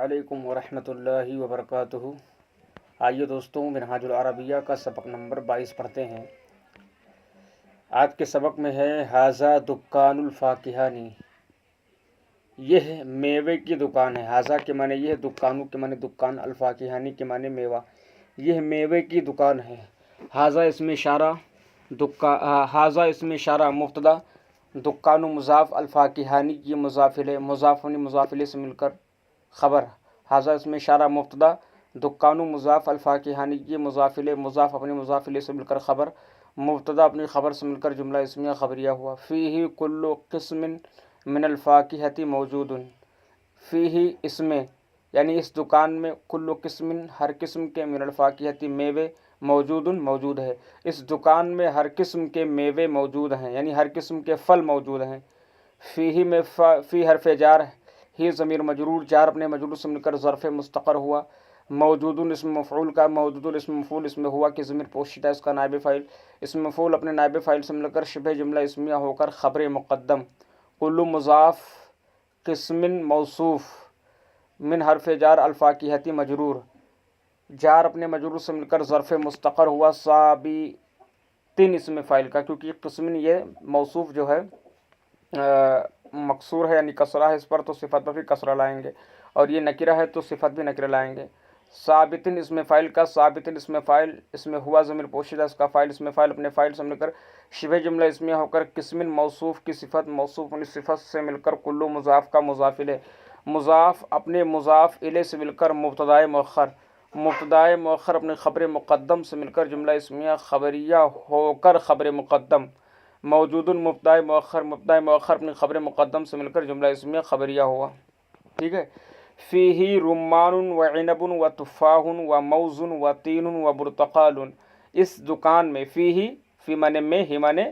علیکم ورحمۃ اللہ وبرکاتہ۔ آئیے دوستوں، منہاج العربیہ کا سبق نمبر 22 پڑھتے ہیں۔ آج کے سبق میں ہے ھذا دکان الفاکہانی، یہ میوے کی دکان ہے۔ ھذا کے معنی یہ، دکانو کے معنی دکان، الفاکہانی کے معنی میوہ، یہ میوے کی دکان ہے۔ ھذا اسم اشارہ، ھذا اسم اشارہ مبتدا، دکانو مضاف، الفاکہانی کی مضاف الیہ، مضاف مضاف الیہ سے مل کر خبر۔ ھذا اسم اشارہ مبتدا، دکانو مضاف، الفاکہانی کی مضاف الیہ، مضاف اپنے مضاف الیہ سے مل کر خبر، مبتدا اپنی خبر سے مل کر جملہ اسمیہ خبریہ ہوا۔ فیہ کل قسم من الفاکہۃ موجود، فیہ اس میں یعنی اس دکان میں، کل قسم ہر قسم کے، من الفاکہۃ میوے، موجود موجود ہے۔ اس دکان میں ہر قسم کے میوے موجود ہیں، یعنی ہر قسم کے پھل موجود ہیں۔ فیہ میں فی حرف جار، ہی ضمیر مجرور، جار اپنے مجرور سے مل کر ظرف مستقر ہوا۔ موجود اسم مفعول کا، موجود اسم مفعول اس میں ہوا کہ ضمیر پوشیدہ، اس کا نائب فاعل، اسم مفعول اپنے نائب فاعل سے مل کر شبہ جملہ اسمیہ ہو کر خبر مقدم۔ کل مضاف، قسم موصوف، من حرف جار الفاکہۃ مجرور، جار اپنے مجرور سے مل کر ظرف مستقر ہوا۔ ثابتن اسم فاعل کا، کیونکہ قسم یہ موصوف جو ہے مکسور ہے یعنی کسرہ ہے اس پر، تو صفت پر بھی کسرہ لائیں گے، اور یہ نکرہ ہے تو صفت بھی نکرہ لائیں گے۔ ثابتن اسم فاعل کا، ثابتن اسم فاعل اس میں ہوا ضمیر پوشیدہ، اس کا فاعل اسم فاعل اپنے فاعل سے مل کر شبہ جملہ اسمیہ ہو کر قسم موصوف کی صفت، موصوف اپنی صفت سے مل کر کلو مضاف کا مضاف الیہ، مضاف اپنے مضاف الیہ سے مل کر مبتدائے مؤخر، مبتدائے مؤخر اپنے خبر مقدم سے مل کر جملہ اسمیہ خبریہ ہو کر خبر مقدم۔ موجود مبتدائے مؤخر، مبتدائے مؤخر اپنے خبر مقدم سے مل کر جملہ اسمیہ خبریہ ہوا۔ ٹھیک ہے۔ فیہ رمان و عنب و تفاح و موز و تین و برتقال، اس دکان میں، فیہ فی معنی میں، ہی معنی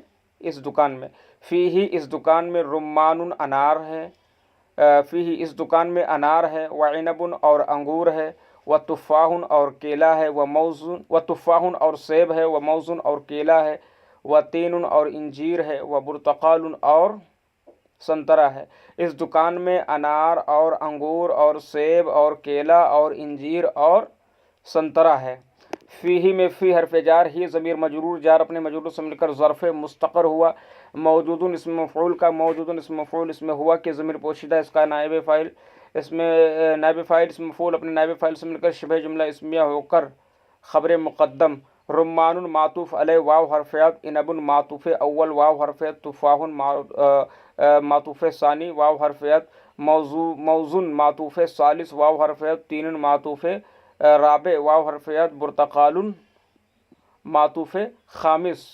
اس دکان میں، فیہ اس دکان میں رمان انار ہے، فیہ اس دکان میں انار ہے، و عنب اور انگور ہے، و تفاح اور کیلا ہے، و موز و تفاح اور سیب ہے، و موز اور کیلا ہے، و تین اور انجیر ہے، و برتقال اور سنترا ہے۔ اس دکان میں انار اور انگور اور سیب اور کیلا اور انجیر اور سنترا ہے۔ فیہ میں فی حرف جار، ہی ضمیر مجرور، جار اپنے مجرور سے مل کر ظرف مستقر ہوا۔ موجود اسم مفعول کا، موجود اسم مفعول اس میں ہوا کہ ضمیر پوشیدہ، اس کا نائب فاعل، اس میں نائب فاعل اسم مفعول اپنے نائب فاعل سے مل کر شبہ جملہ اسمیہ ہو کر خبر مقدم۔ رمان معطوف علیہ واو حرف عطف، عنب معطوف اول واو حرف عطف، تفاح معطوف ثانی واو حرف عطف، موزن معطوف ثالث واو حرف عطف، تین معطوف رابع واو حرف عطف، برتقال معطوف خامس۔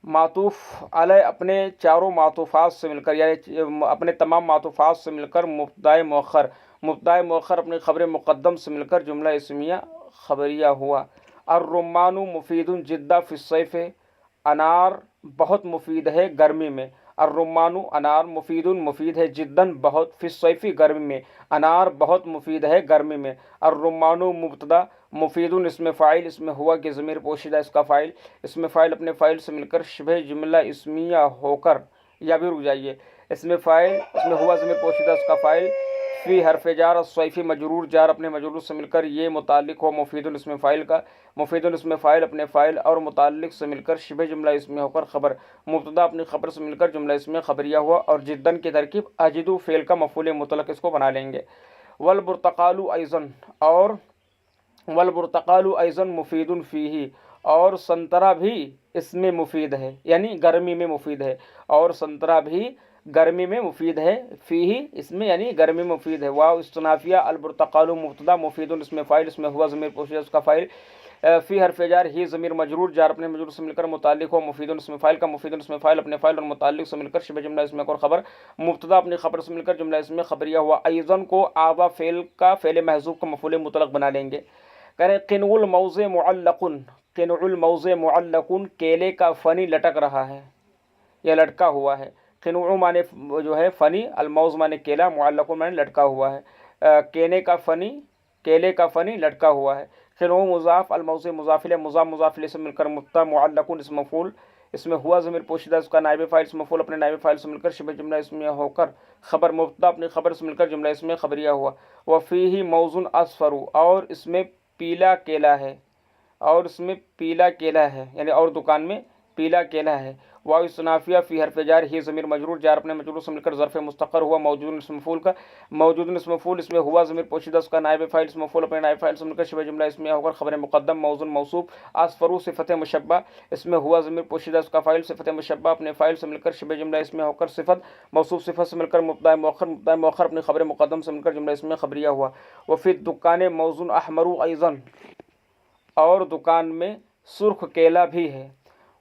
معطوف علیہ اپنے چاروں معطوفات سے مل کر، یعنی اپنے تمام معطوفات سے مل کر مبتدائے مؤخر، مبتدائے مؤخر اپنے خبر مقدم سے مل کر جملہ اسمیہ خبریہ ہوا۔ الرمان مفید جدا فی الصیف، انار بہت مفید ہے گرمی میں۔ الرمان انار، مفید مفید ہے، جداً بہت، فی الصیف گرمی میں، انار بہت مفید ہے گرمی میں۔ الرمان مبتدا، مفید اسم فاعل اس میں ہوا کہ ضمیر پوشیدہ، اس کا فاعل، اسم فاعل اپنے فاعل سے مل کر شبہ جملہ اسمیہ ہو کر، یا بھی رک جائیے، اسم فاعل اس میں ہوا ضمیر پوشیدہ، اس کا فاعل، فی حرف جار، الصیفی مجرور، جار اپنے مجرور سے مل کر یہ متعلق ہو مفید اسم فاعل کا، مفید اسم فاعل اپنے فاعل اور متعلق سے مل کر شبہ جملہ اسمیہ ہو کر خبر، مبتدا اپنی خبر سے مل کر جملہ اسمیہ خبریہ ہوا۔ اور جداً کی ترکیب اجدو فعل کا مفعول مطلق اس کو بنا لیں گے۔ والبرتقال ایضاً، اور والبرتقال ایضاً مفید فیہ، اور سنترا بھی اس میں مفید ہے، یعنی گرمی میں مفید ہے، اور سنترا بھی گرمی میں مفید ہے، فیہ اس میں یعنی گرمی میں مفید ہے۔ واو استنافیہ، البرتقال مبتدا، مفید اس میں فاعل، اس میں ہوا ضمیر پوشیدہ، اس کا فاعل، فی حرف جار، ہی ضمیر مجرور، جار اپنے مجرور سے مل کر متعلق ہو مفید اس میں فاعل کا، مفید اس میں فاعل اپنے فاعل اور متعلق سے مل کر شبہ جملہ اسمیہ اور خبر، مبتدا اپنی خبر سے مل کر جملہ اسمیہ خبریہ ہوا۔ ایضاً کو آبا فعل کا، فعل محذوف کا مفعول مطلق بنا لیں گے۔ کریں قنع الموز معلق، قنع الموز معلق، کیلے کا فنی لٹک رہا ہے یا لٹکا ہوا ہے۔ قنع معنی جو ہے فنی، الموز معنی کیلا، معلق معنی لٹکا ہوا ہے۔ کیلے کا فنی لٹکا ہوا ہے۔ قنع مضاف، الموز مضاف الیہ، مضاف مضاف الیہ سے مل کر مبتدا، معلق اسم مفعول، اس میں ہوا ضمیر پوشیدہ اس کا نائب فاعل اسم مفعول اپنے نائب فاعل سے مل کر شبہ جملہ اسمیہ ہو کر خبر مبتدا اپنی خبر سے مل کر جملہ اسمیہ خبریہ ہوا۔ وفیہ موزون اصفر، اور اس میں پیلا کیلا ہے، اور اس میں پیلا کیلا ہے، یعنی اور دکان میں پیلا کیلا ہے۔ واو استنافیہ فی حرف جار ہی ضمیر مجرور جار اپنے مجرور سے مل کر ظرف مستقر ہوا موجود اسم مفعول کا، موجود اسم مفعول اس میں ہوا ضمیر پوشیدہ اس کا نائب فاعل اسم مفعول اپنے نائب فاعل سے مل کر شبہ جملہ اسمیہ ہو کر خبر مقدم موزون موصوف۔ اصفر صفت مشبہ اس میں ہوا ضمیر پوشیدہ اس کا فاعل صفت مشبہ اپنے فاعل سے مل کر شبہ جملہ اسمیہ ہو کر صفت موصوف صفت سے مل کر مبتدا مؤخر، مبتدا مؤخر اپنی خبر مقدم سے مل کر جملہ اسمیہ خبریہ ہوا۔ وفی الدکان موزون احمر ایضا، اور دکان میں سرخ کیلا بھی ہے۔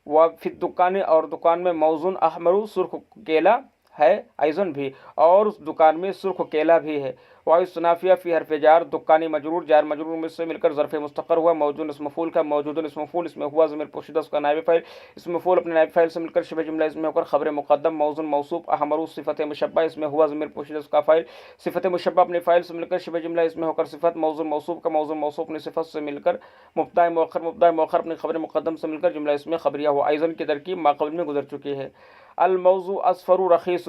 وفی الدکان، اور دکان میں موزون احمر سرخ کیلا ہے، ایضاً بھی، اور اس دکان میں سرخ کیلا بھی ہے۔ واو استنافیہ فی حرف جار دکانی مجرور جار مجرور میں سے مل کر ظرف مستقر ہوا موجود اسم مفعول کا، موجود اسم مفعول اس میں ہوا ضمیر پوشیدہ اس کا نائب فاعل اسم مفعول اپنے نائب فاعل سے مل کر شبہ جملہ اس میں ہو کر خبر مقدم موزون موصوف۔ احمر صفت مشبہ اس میں ہوا ضمیر پوشیدہ اس کا فاعل صفت مشبہ اپنے فاعل سے مل کر شبہ جملہ اس میں ہو کر صفت موزون موصوف کا، موزون موصوف اپنی صفت سے مل کر مبتدا مؤخر اپنی خبر مقدم سے مل کر جملہ اس میں خبریہ ہوا۔ ایضاً کی ترکیب ما قبل میں گزر چکی ہے۔ الموضوع اصفر رخیص،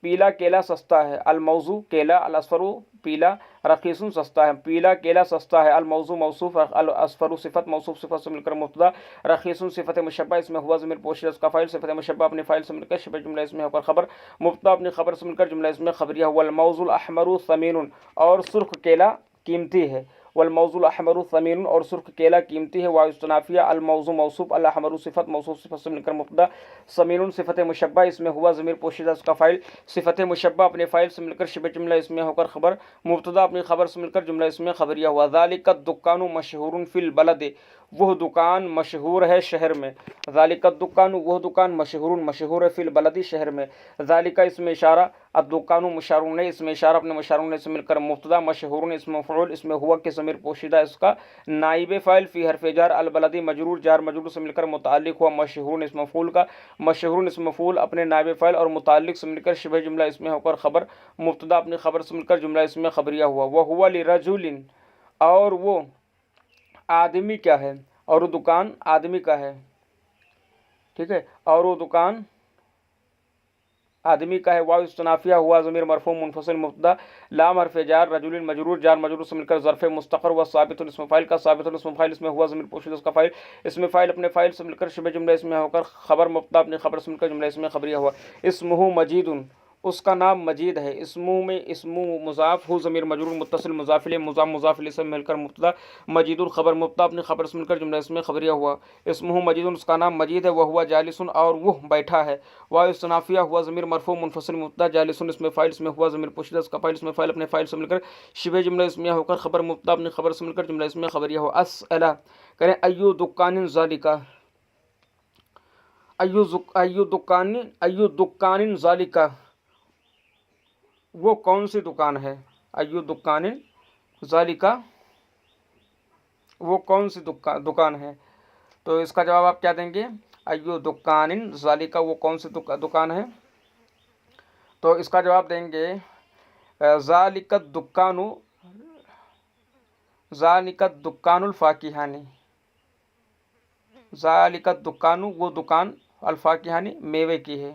پیلا کیلا سستا ہے۔ الموضوع کیلا، الاصفر پیلا، رخیص سستا ہے، پیلا کیلا سستا ہے۔ الموضوع موصوف، الاصفر صفت موصوف صفت سے مل کر مبتدا، رخیص صفت مشبہ اس میں ہوا ضمیر پوشیدہ اس کا فاعل صفت مشبہ اپنے فاعل سے مل کر شبہ جملہ اس میں ہو کر خبر مبتدا اپنی خبر سے مل کر جملہ اس میں خبریہ ہوا۔ الموضوع الاحمر ثمین، اور سرخ کیلا قیمتی ہے۔ والموضوع الاحمر ثمین، اور سرخ کیلا قیمتی ہے۔ واو استنافیہ الموضوع موصوف الاحمر صفت موصوف صفت سے مل کر مبتدا، ثمین صفت مشبہ اس میں ہوا ضمیر پوشیدہ اس کا فاعل صفت مشبہ اپنے فاعل سے مل کر شبہ جملہ اس میں ہو کر خبر مبتدا اپنی خبر سے مل کر جملہ اس میں خبریہ ہوا۔ ذالک الدکان مشہور فی البلد، وہ دکان مشہور ہے شہر میں۔ ذالک الدکان، وہ دکان مشہور ہے فی البلد شہر میں۔ ذالک اس میں اشارہ، الدکان مشار الیہ اس میں اشارہ اپنے مشار الیہ سے مل کر مبتدا، مشہور اسم مفعول اس میں ہوا کہ ضمیر پوشیدہ اس کا نائب فاعل فی حرف جار البلدی مجرور جار مجرور سے مل کر متعلق ہوا مشہور اسم مفعول کا، مشہور اسم مفعول اپنے نائب فاعل اور متعلق سے مل کر شبہ جملہ اس میں ہو کر خبر مبتدا اپنی خبر سے مل کر جملہ اس میں خبریہ ہوا۔ وہو لرجل، اور وہ آدمی کیا ہے، اور وہ دکان آدمی کا ہے، ٹھیک ہے، اور وہ دکان آدمی کا ہے۔ واو استنافیہ ہوا ضمیر مرفوع منفصل مبتدا لام حرف جار رجل مجرور جار مجرور سے مل کر ظرف مستقر ہوا ثابت اسم فاعل کا، ثابت اسم فاعل اس میں ہوا ضمیر پوشیدہ اس کا فاعل اسم فاعل اپنے فاعل سے مل کر شبہ جملہ اس میں ہو کر خبر مبتدا اپنی خبر سے مل کر جملہ اس میں خبریہ ہوا۔ اسمہ مجید، اس کا نام مجید ہے۔ اسمہ میں اسم مضاف ہو ضمیر مجرور متصل مضاف الیہ مضاف الیہ سے مل کر مبتدا مجید خبر مبتدا اپنی خبر سے مل کر جملہ اس میں خبریہ ہوا۔ اسمہ مجید، اس کا نام مجید ہے۔ وہو جالس، اور وہ بیٹھا ہے۔ واو استنافیہ ہوا ضمیر مرفوع منفصل مبتدا جالس اس میں فاعل اس میں ہوا ضمیر پوشیدہ اس کا فاعل اس میں فاعل اپنے فاعل سے مل کر شبہ جملہ اس میں ہو کر خبر مبتدا اپنی خبر سے مل کر جملہ اس میں خبریہ ہوا۔ اسئلہ کریں ایو دکان ذالکا، ایو دکان ذالکا، وہ کون سی دکان ہے۔ ایو دکان ذالکا، وہ کون سی دکان ہے، تو اس کا جواب آپ کیا دیں گے، ایو دکان ذالکا، وہ کون سی دکان ہے، تو اس کا جواب دیں گے ذالک الدکان الفاکہانی، ذالک الدکان، وہ دکان الفاکہانی میوے کی ہے۔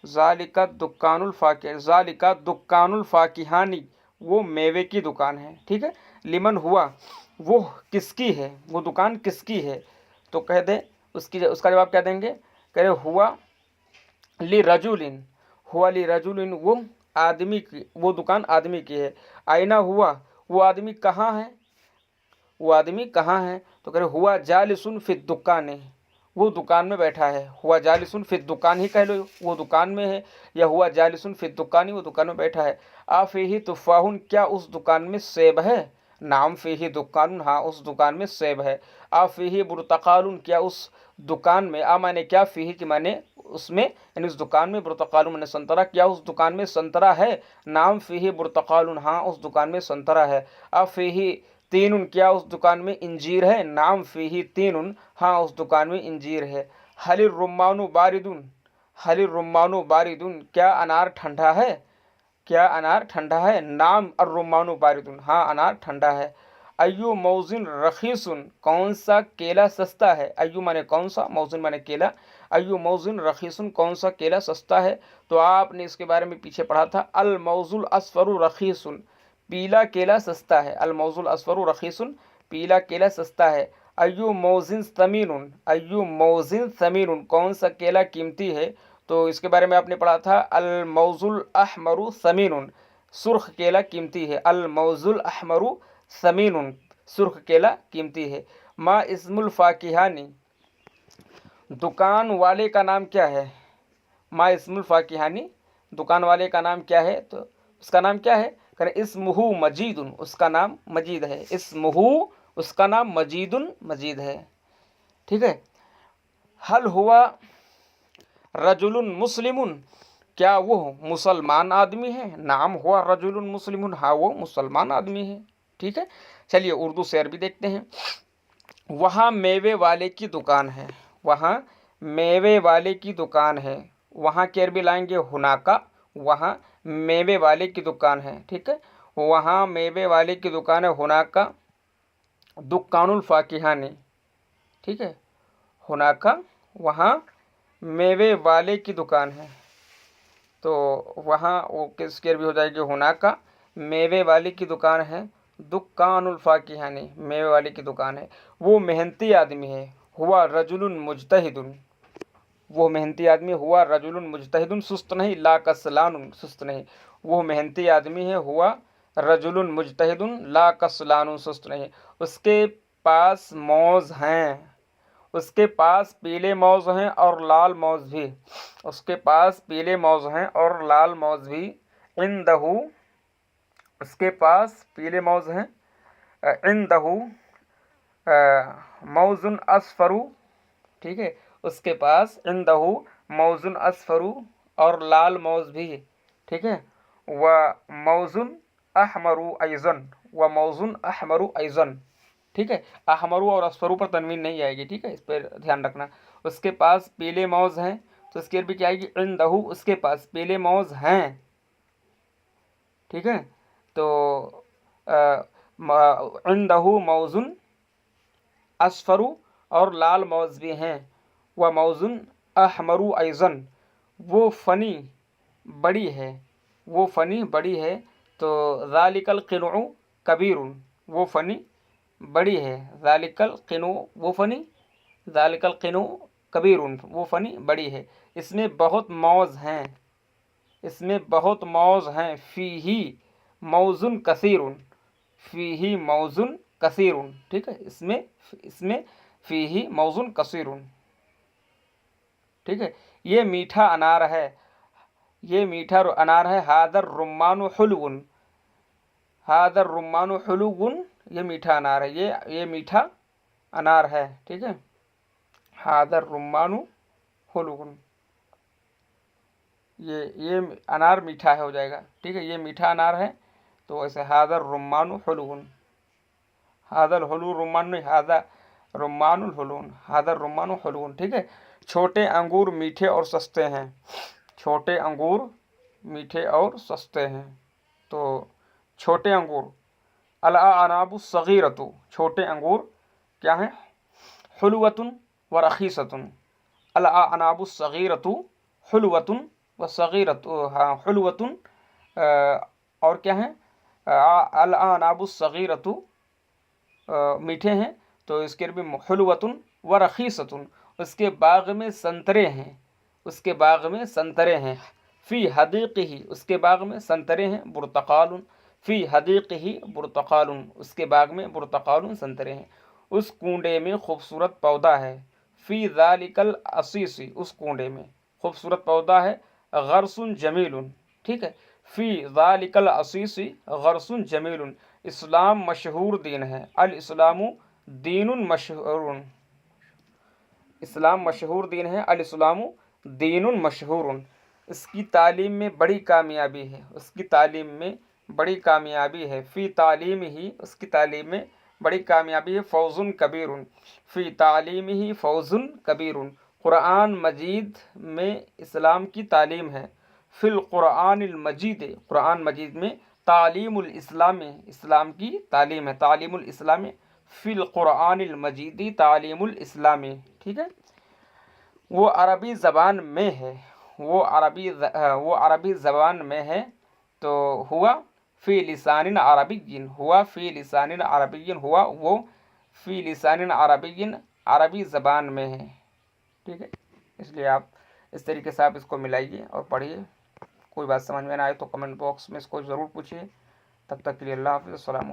ذالک دکان الفاکہانی، وہ میوے کی دکان ہے، ٹھیک ہے۔ لمن ہوا، وہ کس کی ہے، وہ دکان کس کی ہے، تو کہہ دیں اس کا جواب کیا دیں گے، کہ ہوا لرجل، ہوا لرجل، وہ آدمی کی، وہ دکان آدمی کی ہے۔ آئینہ ہوا، وہ آدمی کہاں ہے، وہ آدمی کہاں ہے، تو کہہ رہے ہوا جالس فی الدکان، وہ دکان میں بیٹھا ہے۔ ہوا جالس فی الدکان ہی کہہ لو، وہ دکان میں ہے، یا ہوا جالس فی الدکان، وہ دکان میں بیٹھا ہے۔ آفیہ تفاح، کیا اس دکان میں سیب ہے، نعم فیہ دکان، ہاں اس دکان میں سیب ہے۔ آفیہ برتقال، کیا اس دکان میں، مانے کیا، فیہ کی مانے اس میں، یعنی اس دکان میں، برتقال مانے سنترا، کیا اس دکان میں سنترا ہے، نعم فیہ برتقال، ہاں اس دکان میں سنترا ہے۔ آفیہ تین، کیا اس دکان میں انجیر ہے، نعم فیہ تین، ہاں اس دکان میں انجیر ہے۔ حل الرمان بارد، حل الرمان بارد، کیا انار ٹھنڈا ہے، کیا انار ٹھنڈا ہے، نعم الرمان بارد، ہاں انار ٹھنڈا ہے۔ ایو موزن رخیصن، کون سا کیلا سستا ہے، ایو مانے کون سا، موزن مانے کیلا، ایو موزن رخیصن، کون سا کیلا سستا ہے. تو آپ نے اس کے بارے میں پیچھے پڑھا تھا، الموز الاصفر رخیصن، پیلا کیلا سستا ہے، الموز الاصفر رخیصن، پیلا کیلا سستا ہے. ایو موزن ثمین، ایو موزن ثمین، کون سا کیلا قیمتی ہے. تو اس کے بارے میں آپ نے پڑھا تھا، الموز الاحمر ثمین، سرخ کیلا قیمتی ہے، الموز الاحمر ثمین، سرخ کیلا قیمتی ہے. ما اسم الفاکہانی، دکان والے کا نام کیا ہے. ما اسم الفاکہانی، دکان والے کا نام کیا ہے. تو اس کا نام کیا ہے، کہ اسمہ مجید، اس کا نام مجید ہے، اسمہ، اس کا نام مجید، مجید ہے. ٹھیک ہے. حل ہوا رجل مسلم، کیا وہ مسلمان آدمی ہے. نعم ہوا رجل مسلم، ہاں وہ مسلمان آدمی ہے. ٹھیک ہے. چلیے اردو شعر بھی دیکھتے ہیں. وہاں میوے والے کی دکان ہے، وہاں میوے والے کی دکان ہے. وہاں کی عربی لائیں گے ہناکا، وہاں میوے والے کی دکان ہے. ٹھیک ہے. وہاں میوے والے کی دکان ہے، ہناکا دکان الفاکہانی. ٹھیک ہے. ہناکا، وہاں میوے والے کی دکان ہے. تو وہاں وہ کس کی عربی ہو جائے گی ہناکا، میوے والے کی دکان ہے، دکان الفاکہانی، میوے والے کی دکان ہے. وہ محنتی آدمی ہے، ہوا رجل مجتہد، وہ محنتی آدمی، ہوا رجل مجتہد، سست نہیں، لا کسلان، سست نہیں. وہ محنتی آدمی ہے، ہوا رجل مجتہد لا کسلان، سست نہیں. اس کے پاس موز ہیں، اس کے پاس پیلے موز ہیں اور لال موز بھی، اس کے پاس پیلے موز ہیں اور لال موز بھی. عندہ، اس کے پاس پیلے موز ہیں، عندہ موز اصفر. ٹھیک ہے. اس کے پاس عندہ موز اصفر، اور لال موز بھی. ٹھیک ہے. و موز احمر ایضاً، و موز احمر ایضاً. ٹھیک ہے. احمرو اور اصفرو پر تنوین نہیں آئے گی. ٹھیک ہے. اس پہ دھیان رکھنا. اس کے پاس پیلے موز ہیں، تو اس کی عربی کیا آئے گی، عندہ، اس کے پاس پیلے موز ہیں. ٹھیک ہے. تو عندہ موز اصفر، اور لال موز بھی ہیں. و موز احمر ایضاً، وہ فنی بڑی ہے، وہ فنی بڑی ہے. تو ذالک القنع کبیر، وہ فنی بڑی ہے. ذالک القنع، وہ فنی، ذالک القنع کبیر، وہ فنی بڑی ہے. اس میں بہت موز ہیں، اس میں بہت موز ہیں. فیہ موز کثیر، فیہ موز کثیر. ٹھیک ہے. اس میں فیہ موز کثیر. ٹھیک ہے. یہ میٹھا انار ہے، یہ میٹھا انار ہے. ھذا الرمان حلو، ھذا الرمان حلو، یہ میٹھا انار ہے، یہ میٹھا انار ہے. ٹھیک ہے. ھذا الرمان حلو، یہ انار میٹھا ہے ہو جائے گا. ٹھیک ہے. یہ میٹھا انار ہے، تو ایسے ھذا الرمان حلو، ھذا الحلو رمان نہیں، ھذا رمان الحلو، ھذا الرمان حلو. ٹھیک ہے. چھوٹے انگور میٹھے اور سستے ہیں، چھوٹے انگور میٹھے اور سستے ہیں. تو چھوٹے انگور، الاعناب الصغیرۃ، چھوٹے انگور کیا ہیں، حلوۃ و رخیصۃ. الاعناب الصغیرۃ حلوۃ و صغیرۃ، ہاں حلوۃ، اور کیا ہیں، الاعناب الصغیرۃ، میٹھے ہیں. تو اس کے عربی حلوۃ و رخیصۃ. اس کے باغ میں سنترے ہیں، اس کے باغ میں سنترے ہیں. فی حدیقہ، اس کے باغ میں سنترے ہیں. برتقال، فی حدیقہ برتقال، اس کے باغ میں برتقال، سنترے ہیں. اس کنڈے میں خوبصورت پودا ہے. فی ذالک العصیص، اس کنڈے میں خوبصورت پودا ہے. غرس جمیل. ٹھیک ہے. فی ذالک العصیص غرس جمیل. اسلام مشہور دین ہے. الاسلام دین مشہور، اسلام مشہور دین ہے. الاسلام دین مشہور. اس کی تعلیم میں بڑی کامیابی ہے، اس کی تعلیم میں بڑی کامیابی ہے. فی تعلیم ہی، اس کی تعلیم میں بڑی کامیابی ہے. فوز کبیر، فی تعلیم ہی فوز کبیر. قرآن مجید میں اسلام کی تعلیم ہے. فی القرآن المجید، قرآن مجید میں تعلیم الاسلام، اسلام کی تعلیم ہے، تعلیم الاسلام فی القرآن المجید، تعلیم الاسلام، ٹھیک ہے، وہ عربی زبان میں ہے، وہ عربی زبان میں ہے، تو ہوا فی لسان عربی، ہوا فی لسان عربی، ہوا وہ فی لسان عربی، عربی زبان میں ہے، ٹھیک ہے۔ اس لیے آپ اس طریقے سے آپ اس کو ملائیے اور پڑھیے۔ کوئی بات سمجھ میں نہ آئے تو کمنٹ باکس میں اس کو ضرور پوچھیے۔ تب تک کے لیے اللہ حافظ، السلام علیکم۔